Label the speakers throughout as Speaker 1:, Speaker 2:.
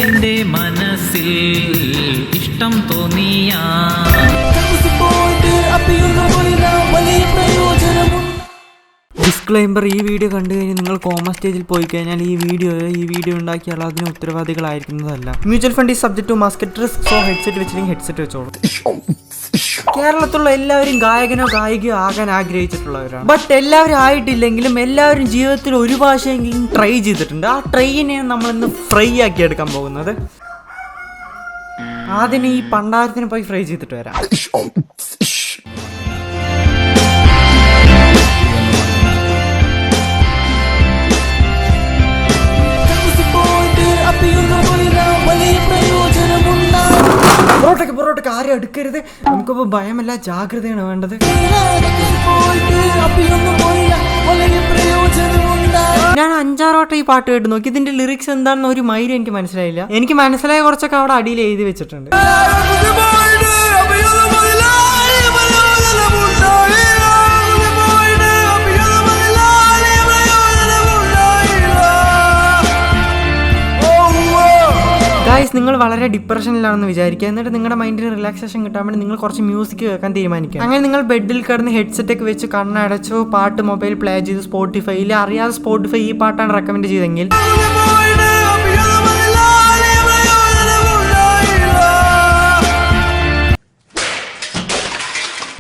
Speaker 1: എന്റെ മനസ്സിൽ ഇഷ്ടം തോന്നിയ
Speaker 2: ഡിസ്ക്ലൈമർ, ഈ വീഡിയോ കണ്ടു കഴിഞ്ഞാൽ നിങ്ങൾ കോമ സ്റ്റേജിൽ പോയി കഴിഞ്ഞാൽ ഈ വീഡിയോ ഉണ്ടാക്കിയാൽ അതിന് ഉത്തരവാദികളായിരിക്കുന്നതല്ല. Mutual fund is subject to market risk, so headset വെച്ചില്ലെങ്കിൽ ഹെഡ്സെറ്റ് വെച്ചോളൂ. കേരളത്തിലുള്ള എല്ലാവരും ഗായകനോ ഗായികയോ ആകാൻ ആഗ്രഹിച്ചിട്ടുള്ളവരാണ്. ബട്ട് എല്ലാവരും ആയിട്ടില്ലെങ്കിലും എല്ലാവരും ജീവിതത്തിൽ ഒരു ഭാഷയെങ്കിലും ട്രൈ ചെയ്തിട്ടുണ്ട്. ആ ട്രൈനെ നമ്മൾ ഇന്ന് ഫ്രൈ ആക്കി എടുക്കാൻ പോകുന്നത്. ആദ്യം ഈ പണ്ടാരത്തിന് പോയി ഫ്രൈ ചെയ്തിട്ട് വരാം. പൊറോട്ടക്ക് ആരും എടുക്കരുത്. നമുക്കിപ്പോ ഭയമല്ല, ജാഗ്രതയാണ് വേണ്ടത്. ഞാൻ 5-6 വട്ടം ഈ പാട്ട് കേട്ട് നോക്കി. ഇതിന്റെ ലിറിക്സ് എന്താണെന്ന് ഒരു മൈലും എനിക്ക് മനസ്സിലായില്ല. എനിക്ക് മനസ്സിലായ കുറച്ചൊക്കെ അവിടെ അടിയിൽ എഴുതി വെച്ചിട്ടുണ്ട്. ഗൈസ്, നിങ്ങൾ വളരെ ഡിപ്രഷനിലാണെന്ന് വിചാരിക്കുക. എന്നിട്ട് നിങ്ങളുടെ മൈൻഡിന് റിലാക്സേഷൻ കിട്ടാൻ വേണ്ടി നിങ്ങൾ കുറച്ച് മ്യൂസിക് കേൾക്കാൻ തീരുമാനിക്കുക. അങ്ങനെ നിങ്ങൾ ബെഡിൽ കിടന്ന് ഹെഡ്സെറ്റ് ഒക്കെ വെച്ച് കണ്ണടച്ചു പാട്ട് മൊബൈൽ പ്ലേ ചെയ്ത് സ്പോട്ടിഫൈയിൽ അറിയാതെ സ്പോട്ടിഫൈ ഈ പാട്ടാണ് റെക്കമെൻഡ് ചെയ്തെങ്കിൽ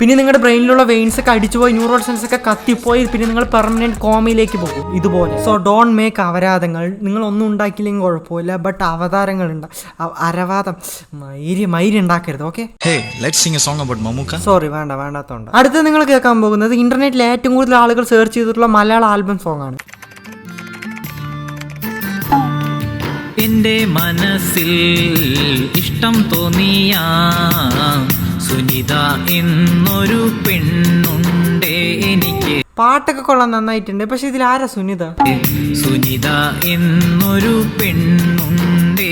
Speaker 2: പിന്നെ നിങ്ങളുടെ ബ്രെയിനിലുള്ള വെയിൻസ് ഒക്കെ അടിച്ചുപോയി, ന്യൂറൽ സെൽസ് ഒക്കെ കത്തിപ്പോയി, പിന്നെ നിങ്ങൾ പെർമനന്റ് കോമയിലേക്ക് പോകും ഇതുപോലെ. സോ ഡോണ്ട് മേക്ക് അപരാധങ്ങൾ. നിങ്ങൾ ഒന്നും ഉണ്ടാക്കിയില്ലെങ്കിൽ കുഴപ്പമില്ല, ബട്ട് അവതാരങ്ങൾ അരവാദം മൈരി ഉണ്ടാക്കരുത്. ഓക്കെ, സോറി, വേണ്ടാത്തോണ്ട്. അടുത്ത് നിങ്ങൾ കേൾക്കാൻ പോകുന്നത് ഇന്റർനെറ്റിൽ ഏറ്റവും കൂടുതൽ ആളുകൾ സെർച്ച് ചെയ്തിട്ടുള്ള മലയാള ആൽബം സോങ് ആണ്.
Speaker 1: എന്റെ മനസ്സിൽ ഇഷ്ടം തോന്നിയ സുനിത എന്നൊരു പെണ്ണുണ്ടേ എനിക്ക്.
Speaker 2: പാട്ടൊക്കെ കൊള്ളാൻ നന്നായിട്ടുണ്ട്, പക്ഷെ ഇതിൽ ആരാ സുനിത
Speaker 1: എന്നൊരു പെണ്ണുണ്ടേ.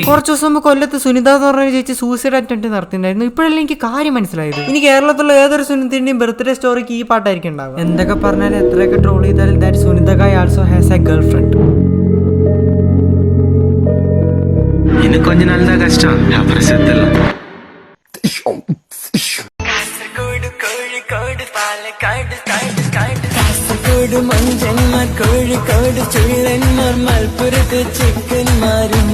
Speaker 2: കുറച്ചു ദിവസം മുമ്പ് കൊല്ലത്ത് സുനിത എന്ന് പറഞ്ഞ ചേച്ചി സൂസൈഡ് അറ്റംപ്റ്റ് നടത്തിയിട്ടുണ്ടായിരുന്നു. ഇപ്പോഴല്ലേ എനിക്ക് കാര്യം മനസ്സിലായത്. ഇനി കേരളത്തിലുള്ള ഏതൊരു സുനിതയുടെയും ബർത്ത്ഡേ സ്റ്റോറിക്ക് ഈ പാട്ടായിരിക്കും ഉണ്ടാവുക. എന്തൊക്കെ പറഞ്ഞാലും എത്രയൊക്കെ ട്രോൾ ചെയ്താലും that Sunitha guy also has a girlfriend.
Speaker 3: இன்னும் கொஞ்ச நாள் தான் கஷ்டம், அப்புறம் செத்துடலாம்.
Speaker 4: കാസർഗോഡ് മഞ്ചന്മാർ, കോഴിക്കോട് ചുള്ളന്മാർ, മലപ്പുറത്ത് ചിക്കന്മാരും,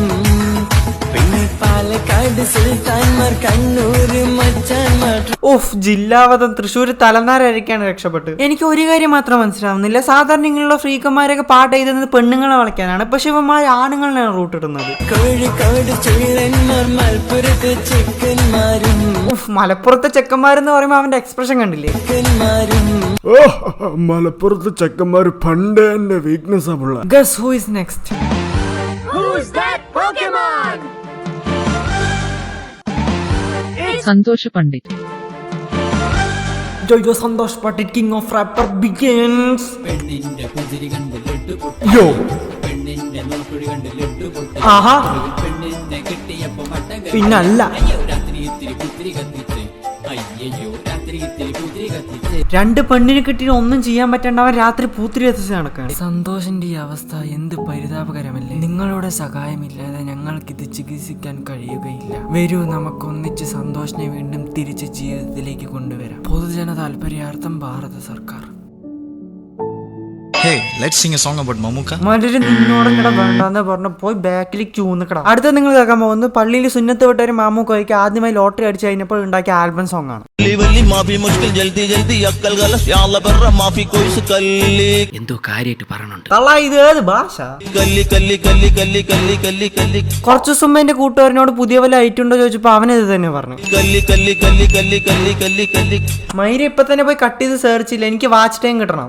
Speaker 4: പിന്നെ പാലക്കാട് സുൽത്താൻമാർ, കണ്ണൂർ മച്ചാന്മാർ.
Speaker 2: ഓഫ്, ജില്ലാവതം തൃശ്ശൂർ തലനാരഴിക്കാണ് രക്ഷപ്പെട്ടു. എനിക്ക് ഒരു കാര്യം മാത്രം മനസ്സിലാവുന്നില്ല. സാധാരണ ഇങ്ങനെയുള്ള ഫ്രീക്കന്മാരൊക്കെ പാട്ട് എഴുതുന്നത് പെണ്ണുങ്ങളെ വളയ്ക്കാനാണ്, പക്ഷെ ഇവന്മാർ ആണുങ്ങളാണ് റൂട്ട് ഇടുന്നത്.
Speaker 4: കോഴിക്കോട് ചുള്ളന്മാർ, മലപ്പുറത്ത് ചിക്കന്മാരും.
Speaker 2: മലപ്പുറത്തെ ചെക്കന്മാരെന്ന് പറയുമ്പോ അവന്റെ എക്സ്പ്രഷൻ കണ്ടില്ലേ?
Speaker 5: മലപ്പുറത്ത് ചെക്കന്മാര് പണ്ട് എന്റെ വീക്ക്നെസ് ആവുള്ള.
Speaker 2: Guess who is next?
Speaker 6: Santhosh Pandit.
Speaker 2: Jojo Santhosh Pandit, king of rapper begins.
Speaker 5: Yo,
Speaker 2: ആഹാ, പിന്നല്ല. രണ്ട് പെണ്ണിന് കിട്ടിയിട്ട് ഒന്നും ചെയ്യാൻ പറ്റാണ്ടവൻ രാത്രി പൂത്തിരി എത്തിച്ച് നടക്കാണ്. സന്തോഷിന്റെ ഈ അവസ്ഥ എന്ത് പരിതാപകരമല്ലേ. നിങ്ങളുടെ സഹായമില്ലാതെ ഞങ്ങൾക്കിത് ചികിത്സിക്കാൻ കഴിയുകയില്ല. വരൂ, നമുക്കൊന്നിച്ച് സന്തോഷിനെ വീണ്ടും തിരിച്ച് ജീവിതത്തിലേക്ക് കൊണ്ടുവരാം. പൊതുജന താല്പര്യാർത്ഥം ഭാരത സർക്കാർ.
Speaker 3: Hey, let's sing a song about Mamuka.
Speaker 2: മറ്റൊരു നിന്നോടും കിട വേണ്ടെന്ന് പറഞ്ഞ പോയി ബാക്കിലേക്ക് ചൂന്നിക്കട. അടുത്ത നിങ്ങൾ കേൾക്കാൻ പോകുന്നത് പള്ളിയിൽ സുന്നത്ത് വിട്ടൊരു മാമുക്കോയ്ക്ക് ആദ്യമായി ലോട്ടറി അടിച്ചു കഴിഞ്ഞപ്പോൾ ഉണ്ടാക്കിയ ആൽബം സോങ് ആണ്.
Speaker 1: എന്തോ കാര്യമായിട്ട് പറഞ്ഞുണ്ട്.
Speaker 2: തള്ള, ഇത് ഏത് ഭാഷ? കുറച്ചു ദിവസം എന്റെ കൂട്ടുകാരനോട് പുതിയ വല്ല ഐറ്റുണ്ടോ ചോദിച്ചപ്പോ അവനത് തന്നെ പറഞ്ഞു. മൈര ഇപ്പൊ തന്നെ പോയി കട്ട് ചെയ്ത് സെർച്ച് ഇല്ല, എനിക്ക് വാച്ച് ടൈം കിട്ടണം.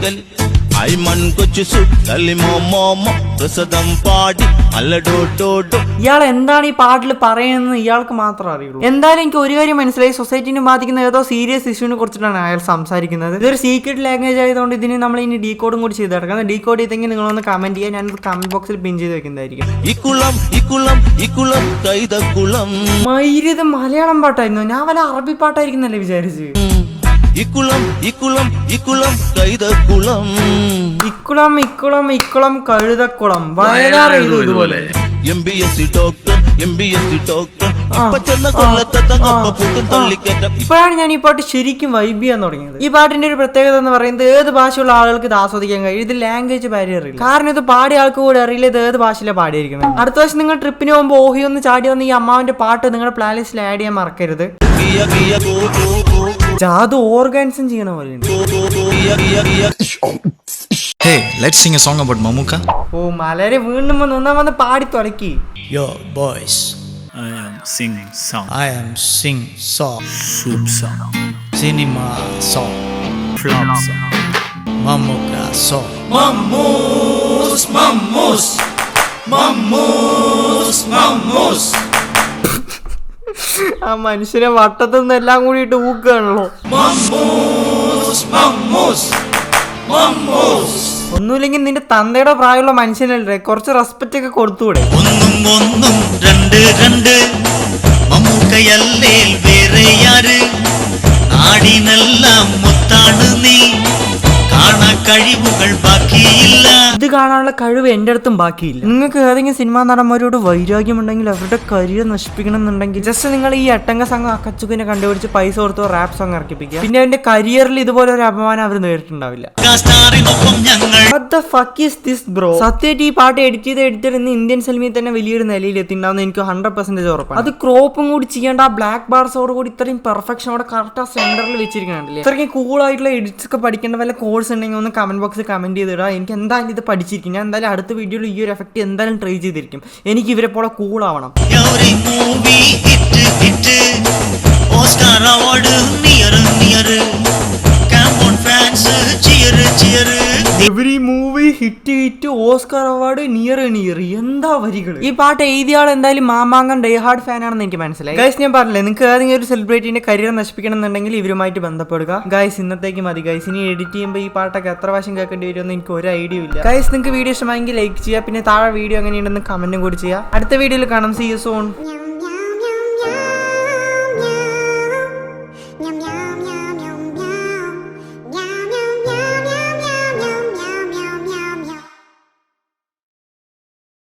Speaker 2: ഇയാൾ എന്താണ് ഈ പാട്ടിൽ പറയുന്നത് ഇയാൾക്ക് മാത്രം അറിയുള്ളൂ. എന്തായാലും എനിക്ക് ഒരു കാര്യം മനസ്സിലായി, സൊസൈറ്റിനെ ബാധിക്കുന്ന ഏതോ സീരിയസ് ഇഷ്യൂവിനെ കുറിച്ചിട്ടാണ് അയാൾ സംസാരിക്കുന്നത്. ഇതൊരു സീക്രട്ട് ലാംഗ്വേജ് ആയതുകൊണ്ട് ഇതിന് നമ്മൾ ഇനി ഡീകോഡും കൂടി ചെയ്ത് കിടക്കാം. ഡീകോഡ് ചെയ്തെങ്കിൽ നിങ്ങളൊന്ന് കമന്റ് ചെയ്യാൻ, ഞാൻ കമന്റ് ബോക്സിൽ പിൻ ചെയ്ത് വെക്കുന്നതായിരിക്കും. മയിലിത് മലയാളം പാട്ടായിരുന്നു, ഞാൻ വല്ല അറബി പാട്ടായിരിക്കുന്നല്ലേ വിചാരിച്ചു.
Speaker 6: ഇക്കുളം ഇക്കുളം ഇക്കുളം കൈതക്കുളം
Speaker 2: ഇക്കുളം ഇക്കുളം ഇക്കുളം കഴുതക്കുളം വയലാർ ഇതുപോലെ
Speaker 6: MBSc ഡോക്ടർ MBSc ഡോക്ടർ ഇപ്പൊ ചെന്ന കൊല്ലത്തെ തങ്ങപ്പ പൂട്ടും തള്ളിക്കറ്റം.
Speaker 2: ഇപ്പോഴാണ് ഞാൻ ഈ പാട്ട് ശരിക്കും വൈബ് ചെയ്യാൻ തുടങ്ങിയത്. ഈ പാട്ടിന്റെ ഒരു പ്രത്യേകത എന്ന് പറയുന്നത് ഏത് ഭാഷയുള്ള ആളുകൾക്ക് ഇത് ആസ്വദിക്കാൻ കഴിയും. ഇത് ലാംഗ്വേജ് ബാരിയർ ഇല്ല. കാരണം ഇത് പാടിയ ആൾക്ക് കൂടെ അറിയില്ല ഇത് ഏത് ഭാഷയിലാണ് പാടിയിരിക്കുന്നത്. അടുത്ത വർഷം നിങ്ങൾ ട്രിപ്പിന് പോകുമ്പോൾ ഓഹി ഒന്ന് ചാടി വന്ന് ഈ അമ്മാവിന്റെ പാട്ട് നിങ്ങളുടെ പ്ലേ ലിസ്റ്റിൽ ആഡ് ചെയ്യാൻ മറക്കരുത്.
Speaker 6: ഗിയ ഗിയ ഗോ ഗോ ഗോ
Speaker 2: ജാതു ഓർഗാൻസും ചെയ്യണ പോലെയുണ്ട്.
Speaker 6: ഗിയ ഗിയ ഗിയ.
Speaker 7: Hey, let's sing a song about Mamuka.
Speaker 2: ഓ മലരെ വീണ്ടും വന്ന് പാടി തുടക്കി.
Speaker 8: Yo, boys.
Speaker 1: I am singing song.
Speaker 8: I am sing song.
Speaker 1: Soup song.
Speaker 8: Cinema song.
Speaker 1: Flop song.
Speaker 8: Mamuka song.
Speaker 6: Mammos mammos mammos mammos.
Speaker 2: ആ മനുഷ്യനെ വട്ടത്തുനിന്ന് എല്ലാം കൂടിയിട്ട് ഊക്കുകയാണല്ലോ.
Speaker 6: Mammos mammos mammos.
Speaker 2: ഒന്നുമില്ലെങ്കിൽ നിന്റെ തന്തയുടെ പ്രായമുള്ള മനുഷ്യനല്ലേ, കുറച്ച് റെസ്പെക്റ്റ് ഒക്കെ കൊടുത്തൂടെ?
Speaker 7: ഒന്നും ഒന്നും രണ്ട് രണ്ട് മമ്മൂക്കയല്ലേ വേറെ യാര് നാടിനെല്ലാം മുത്താണ് നീ കാണാ കഴിവുകൾ ബാക്കിയില്ല.
Speaker 2: ഇത് കാണാനുള്ള കഴിവ് എന്റെ അടുത്തും ബാക്കിയില്ല. നിങ്ങൾക്ക് ഏതെങ്കിലും സിനിമാ നടന്മാരോട് വൈരാഗ്യമുണ്ടെങ്കിൽ അവരുടെ കരിയർ നശിപ്പിക്കണം എന്നുണ്ടെങ്കിൽ ജസ്റ്റ് നിങ്ങൾ ഈ എട്ടംഗ സംഘം അക്കച്ചുക്കിനെ കണ്ടുപിടിച്ച് പൈസ കൊടുത്തോ റാപ്പ് സോങ് ഇറക്കിപ്പിക്കുക. പിന്നെ അവന്റെ കരിയറിൽ ഇതുപോലെ ഒരു അപമാനം അവർ നേരിട്ടുണ്ടാവില്ല.
Speaker 7: സ്റ്റാറിനൊപ്പം ഞങ്ങൾ
Speaker 2: What the fuck is this bro? സത്യമായിട്ട് ഈ പാട്ട് എഡിറ്റ് ചെയ്ത എഡിറ്റർ ഇന്ന് ഇന്ത്യൻ സിനിമയിൽ തന്നെ വലിയൊരു നിലയിൽ എത്തിണ്ടാവുന്ന എനിക്ക് 100% ഉറപ്പാണ്. അത് ക്രോപ്പും കൂടി ചെയ്യേണ്ട ആ ബ്ലാക്ക് ബാർസോട് കൂടി ഇത്രയും പെർഫെക്ഷനോടെ കറക്റ്റ് ആ സെന്ററിൽ വെച്ചിരിക്കണല്ലേ. ഇത്രയ്ക്ക് കൂൾ ആയിട്ടുള്ള എഡിറ്റ്സ് ഒക്കെ പഠിക്കേണ്ട വല്ല കോഴ്സ് ഉണ്ടെങ്കിൽ ഒന്ന് കമന്റ് ബോക്സിൽ കമന്റ് ചെയ്തിടുക. എനിക്ക് എന്തായാലും ഇത് പഠിച്ചിരിക്കും. ഞാൻ എന്തായാലും അടുത്ത വീഡിയോയിൽ ഈ ഒരു എഫക്റ്റ് എന്തായാലും ട്രൈ ചെയ്തിരിക്കും. എനിക്ക് ഇവരെ പോലെ കൂൾ ആവണം.
Speaker 7: every movie hit Oscar award near come on fans cheer
Speaker 2: every movie hit Oscar award near എന്താ വരികൾ. ഈ പാട്ട് എഴുതിയ ആൾ എന്തായാലും മാമാങ്കം ഡേ ഹാർഡ് ഫാൻ ആണെന്ന് എനിക്ക് മനസ്സിലായി. ഗൈസ് ഞാൻ പറഞ്ഞില്ലേ, നിങ്ങൾക്ക് ഏതെങ്കിലും ഒരു സെലിബ്രിറ്റിന്റെ കരിയർ നശിപ്പിക്കണം എന്നുണ്ടെങ്കിൽ ഇവരുമായിട്ട് ബന്ധപ്പെടുക. ഗൈസ് ഇന്നത്തേക്ക് മതി ഗൈസ്. ഇനി എഡിറ്റ് ചെയ്യുമ്പോൾ ഈ പാട്ടൊക്കെ എത്ര പ്രാവശ്യം കേൾക്കേണ്ടി വരുമെന്ന് എനിക്ക് ഒരു ഐഡിയ ഇല്ല. ഗൈസ് നിങ്ങൾക്ക് വീഡിയോ ഇഷ്ടമായെങ്കിൽ ലൈക്ക് ചെയ്യുക. പിന്നെ താഴെ വീഡിയോ എങ്ങനെയുണ്ടെന്ന് കമന്റും കൂടി ചെയ്യുക. അടുത്ത വീഡിയോയിൽ കാണാം. See you soon.